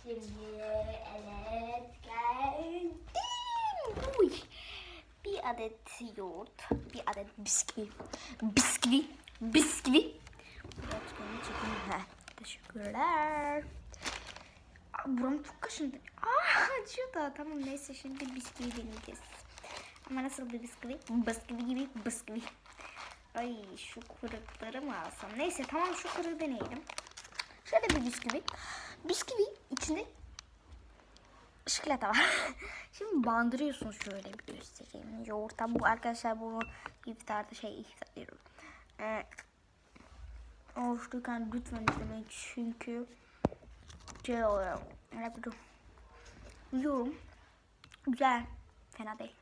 Şimdi evet geldim. Uy. Bir adet yoğurt, bir adet bisküvi. Bisküvi. Gerçekten çekeyim. Teşekkürler. Buram çok kaşındı. Acıyor da. Tamam neyse şimdi bisküvi deneyeceğiz. Ama nasıl bir bisküvi? Bisküvi gibi bisküvi. Ay şu kırıkları mı alsam? Neyse tamam şu kırığı deneyelim. Şöyle bir bisküvi. Bisküvi içinde çikolata var. Şimdi bandırıyorsunuz, şöyle bir göstereyim. Yoğurta bu arkadaşlar, bunu iftar diyorum. Oruçluyken lütfen izlemeyin çünkü oluyor. Yiyorum. Güzel. Fena değil.